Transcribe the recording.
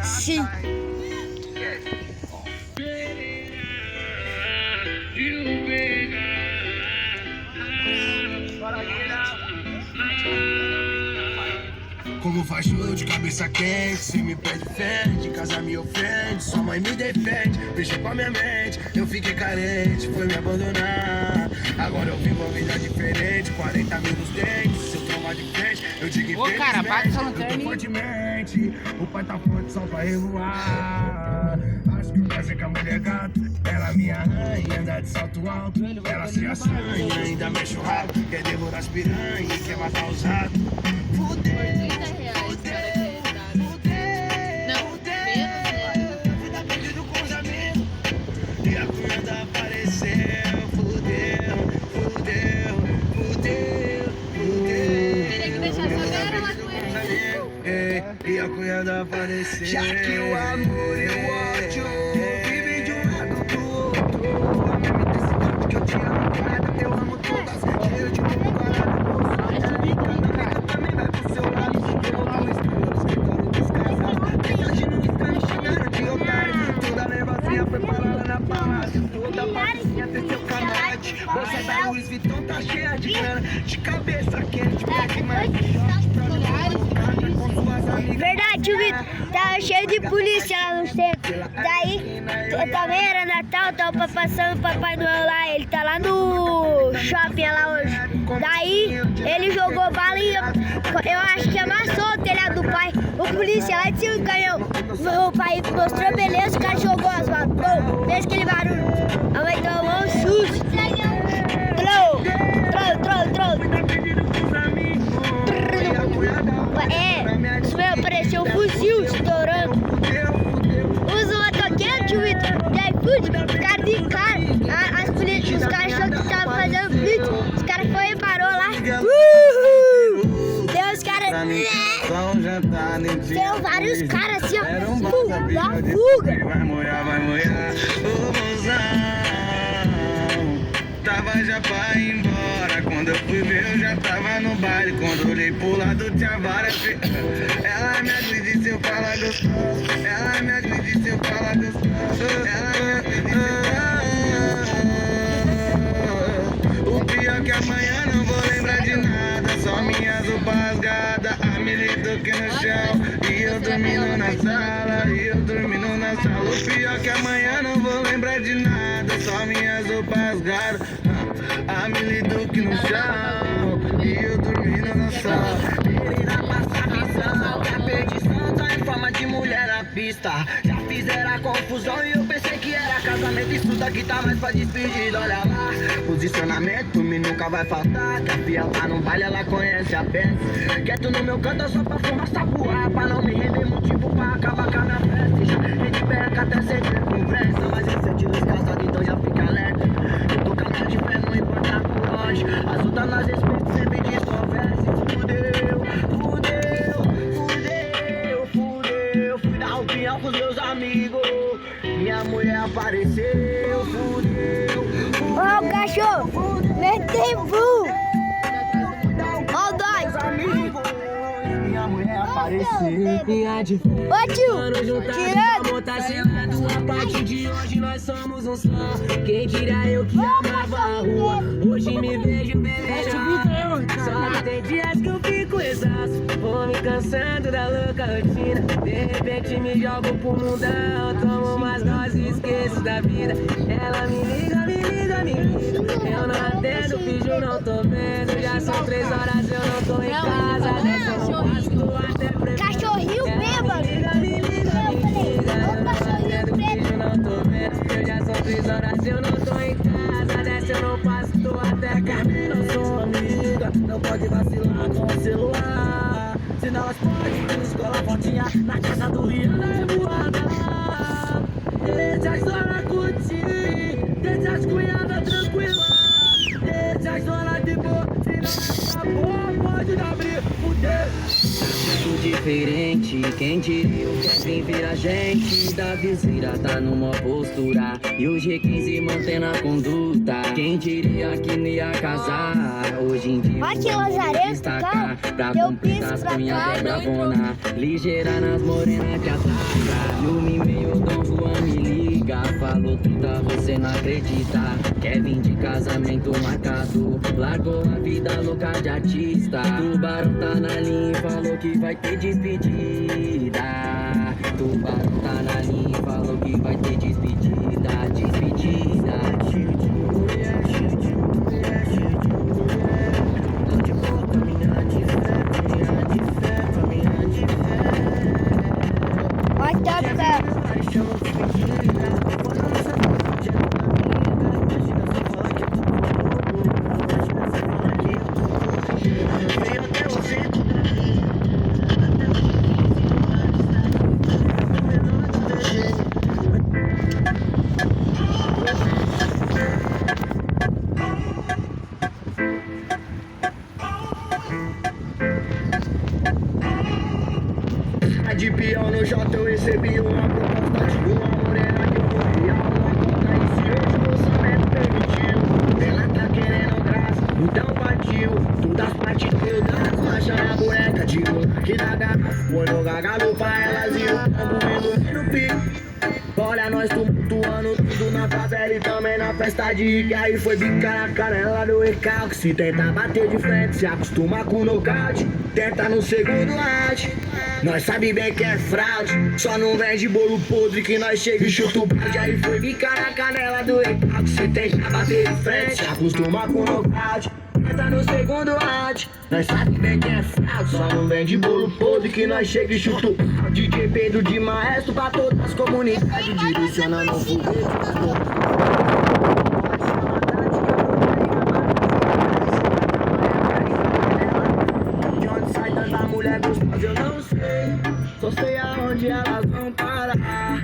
Sim. Como faz show de cabeça quente, se me pede fé, de casa me ofende, sua mãe me defende, mexeu com a minha mente, eu fiquei carente, foi me abandonar. Agora eu vivo uma vida diferente, 40 mil nos dentes, se eu tomar de frente, eu digo infelizmente, cara, bate essa eu lanterna tô fortemente, o pai tá forte só pra revoar. Acho que vai ser com a mulher gata, ela me arranha, anda de salto alto, ela se assanha, ainda mexe o rabo, quer devorar as piranhas, quer matar os ratos. Fudeu. E a cunhada apareceu. Já que o amor e o ódio vivem de um lado pro outro. A minha intensidade que eu te amo, cara, eu amo todas. Cheiro de bobo parado, bolso. Também vai pro seu lado. Eu amo estrelas, escritório descasado. Mensagem no instante, chegando de otário. Toda nervosinha preparada na palácio. Toda patricinha tem seu canete. Bolsa da Louis Vuitton tá cheia de grana. De cabeça quente, pede mais shot pra Verdade, Vitor, tava cheio de polícia lá no centro. Daí, também era Natal, tava passando o Papai Noel lá, ele tá lá no shopping lá hoje. Daí, ele jogou bala e eu acho que amassou o telhado do pai. O polícia lá de cima do canhão. O pai mostrou beleza, o cara jogou as balas. Pô, fez aquele barulho. A mãe tomou um susto. Isso mesmo, apareceu um fuzil estourando. Os motoqueiros, Vitor, de iFood, ficaram de cara. Os caras acharam que estavam fazendo blitz. Os caras foram e parou lá. Deu os caras. Deu vários caras assim, ó. Da fuga. Vai molhar. Tava já pra ir embora. Quando eu fui ver, eu já tava no baile. Quando olhei pro lado, tinha várias. Ela me agride se eu falar gostoso. Ela me agride se eu falar gostoso. Ela me agride se eu falar. O pior que amanhã não vou lembrar de nada. Só minhas roupas rasgadas, a milita aqui no chão. E eu dormindo na sala, O pior que amanhã não vou lembrar de nada. Só minhas roupas rasgadas, a milita aqui no chão. E eu dormindo na sala. Ele irá passar visão, que a perdição tá em forma de mulher na pista. Já fizeram a confusão e eu pensei que era casamento. Isso daqui tá mais pra despedida, olha lá. Posicionamento me nunca vai faltar. Que a fia lá no baile, ela conhece a peça. Quieto no meu canto só pra fumar sabuá. Pra não me render motivo pra acabar com a minha festa. Já rede perca até sempre conversa. Mas eu senti luz casado, então já fica alerta. Eu tô cantando de fé, não importa por onde. As outras nós respeito, sempre desconversa. Fudeu. Fui dar opinião pros meus amigos. Minha mulher apareceu. Fudeu. Ó o cachorro, meteu voo. Ó o dói. Minha mulher apareceu. Minha de Ô tio, tirando. tá chegando. A partir de hoje nós somos um só. Quem diria eu que amava a rua. Hoje me vejo beleza. Só que tem dias que eu fico exausto. Vou me cansando da louca rotina. De repente me jogo pro mundão. Tomo umas doses e esqueço da vida. Ela me liga. Eu não atendo, finjo, não tô vendo. Já são 3 horas, eu não tô em casa. Cachorrinho bêbado. Eu não tô vendo. Eu já são 3 horas, eu não tô em casa. Dessa eu não passo, tô até caminho. Não sou amiga, não pode vacilar com o celular. Senão elas podem ter escola fotinha na casa do Rio, é voada. Deixa a zona curtir, deixa as cunhadas tranquila. Deixa a zona de boa, senão acabou, pode dar briga, fudeu. diferente. Quem diria o Kevin vira gente. Da viseira tá numa postura e os requisitos mantendo a conduta. Quem diria que não ia casar? Hoje em dia Olha que lazarento, destacar cara. pra Deu completar piso as pra cunhas cá, é bravona. Ligeira nas morenas que ataca. No meio Dom Juan me liga. Falou truta, você não acredita. Kevin de casamento marcado. Largou a vida louca de artista. Tubarão tá na linha e falou que vai ter despedida. Tubarão tá na linha e falou que vai ter despedida. Despedida. Olha top, cara. De peão no J eu recebi uma proposta de uma morena que eu vou criar uma conta. E se hoje o orçamento permitiu, ela tá querendo graça, então partiu. Todas as partes deu das marchas na boneca de que da garrafa. Põe no gargalo pra elas e o pombo indo no pico. Olha nós tumultuando tudo na favela e também na festa de rico. Aí foi bicar na canela do recalque. Se tenta bater de frente, se acostuma com o nocaute. Tenta no segundo round. Nós sabe bem que é fraude. Só não vende bolo podre que nós chega e chuta o balde. Aí foi bicar na canela do recalque. Se tenta bater de frente, se acostuma com o nocaute. Tenta no segundo round. Nós sabe bem que é fraude. Só não vende bolo podre que nós chega e chuta o balde. DJ Pedro de maestro pra todas as comunidades. Direcionando o foguete pra todas. De onde sai tanta mulher gostosa eu não sei. Só sei aonde elas vão parar.